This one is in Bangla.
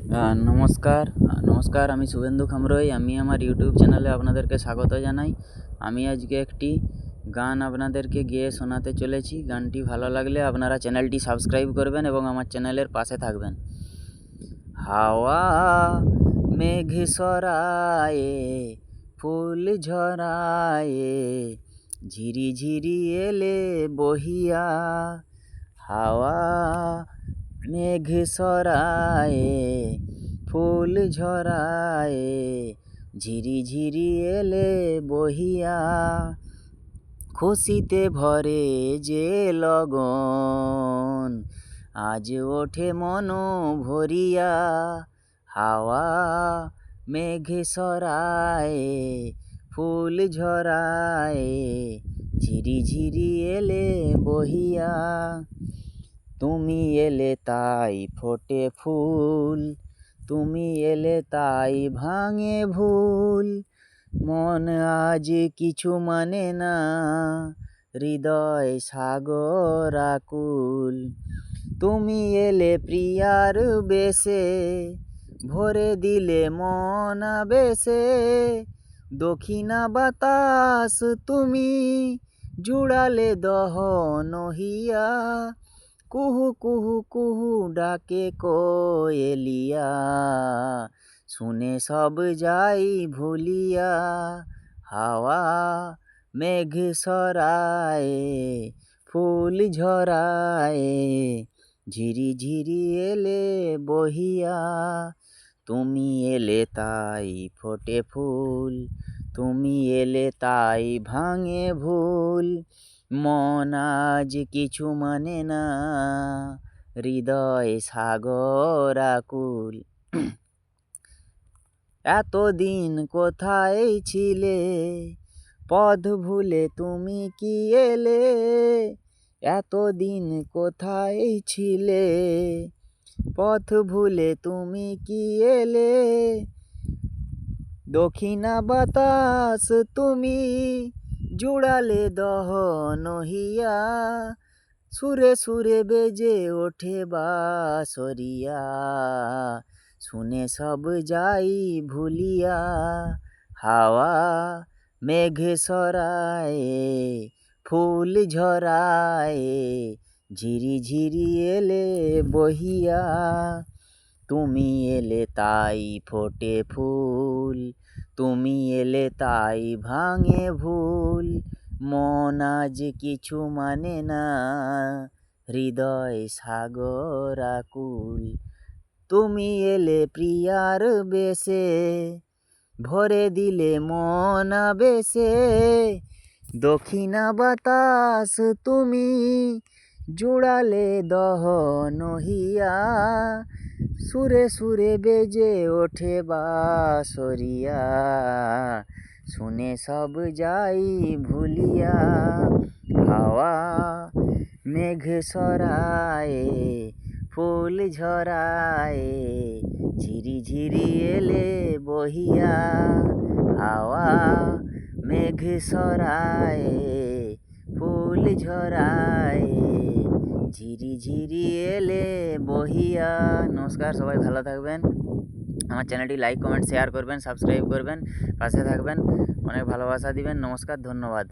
নমস্কার নমস্কার আমি শুভেন্দু খামরুই। আমি আমার ইউটিউব চ্যানেলে আপনাদেরকে স্বাগত জানাই। আমি আজকে একটি গান আপনাদেরকে গেয়ে শোনাতে চলেছি। গানটি ভালো লাগলে আপনারা চ্যানেলটি সাবস্ক্রাইব করবেন এবং আমার চ্যানেলের পাশে থাকবেন। হাওয়া মেঘ সরায়ে ফুল ঝরায়ে ঝিরি ঝিরি এলে বহিয়া। হাওয়া মেঘ সরায়ে ফুল ঝরায়ে ঝিরি ঝিরি এলে বহিয়া। খুশিতে ভরে যে লগন আজ ওঠে মন ভরিয়া। হাওয়া মেঘ সরায়ে ফুল ঝরায়ে ঝিরি ঝিরি এলে বহিয়া। তুমি এলে তাই ফোটে ফুল, তুমি এলে তাই ভাঙে ভুল। মন আজ কিছু মানে না, হৃদয় সাগর আকুল। তুমি এলে প্রিয়ার বেশে, ভরে দিলে মন আবেশে। দক্ষিণা বাতাস তুমি জুড়ালে দহন হিয়া। কুহু কুহু কুহু ডাকে কোয়েলিয়া, শুনে সব যাই ভুলিয়া। হাওয়া মেঘ সরায়ে ফুল ঝরায়ে ঝিরি ঝিরি এলে বহিয়া। তুমি এলে তাই ফোটে ফুল, তুমি এলে তাই ভাঙে ভুল। মন আজ কিছু মানে না, হৃদয় সাগর আকুল। এতদিন কোথায় ছিলে, পথ ভুলে তুমি কি এলে। এতদিন কোথায় ছিলে, পথ ভুলে তুমি কি এলে। দক্ষিণা বাতাস তুমি জুড়ালে দহন হিয়া। সুরে সুরে বেজে ওঠে বাঁশরিয়া, শুনে সব যাই ভুলিয়া। হাওয়া মেঘ সরায়ে ফুল ঝরায়ে ঝিরি ঝিরি এলে বহিয়া। তুমি এলে তাই ফোটে ফুল, তুমি এলে তাই ভাঙে ভুল। মন আজ কিছু মানে না, হৃদয় সাগর আকুল। তুমি এলে প্রিয়ার বেশে, ভরে দিলে মন আবেশে। দক্ষিণা বাতাস তুমি জুড়ালে দহন হিয়া। সুরে সুরে বেজে ওঠে বাঁশরিয়া, শুনে সব যাই ভুলিয়া। হাওয়া মেঘ সরায়ে ফুল ঝরায়ে ঝিরি ঝিরি এলে বহিয়া। হাওয়া মেঘ সরায়ে ফুল ঝরায়ে ঝিরি ঝিরি এলে বহিয়া। নমস্কার, সবাই ভালো থাকবেন। আমার চ্যানেলটি লাইক কমেন্ট শেয়ার করবেন, সাবস্ক্রাইব করবেন, পাশে থাকবেন, অনেক ভালোবাসা দিবেন। নমস্কার, ধন্যবাদ।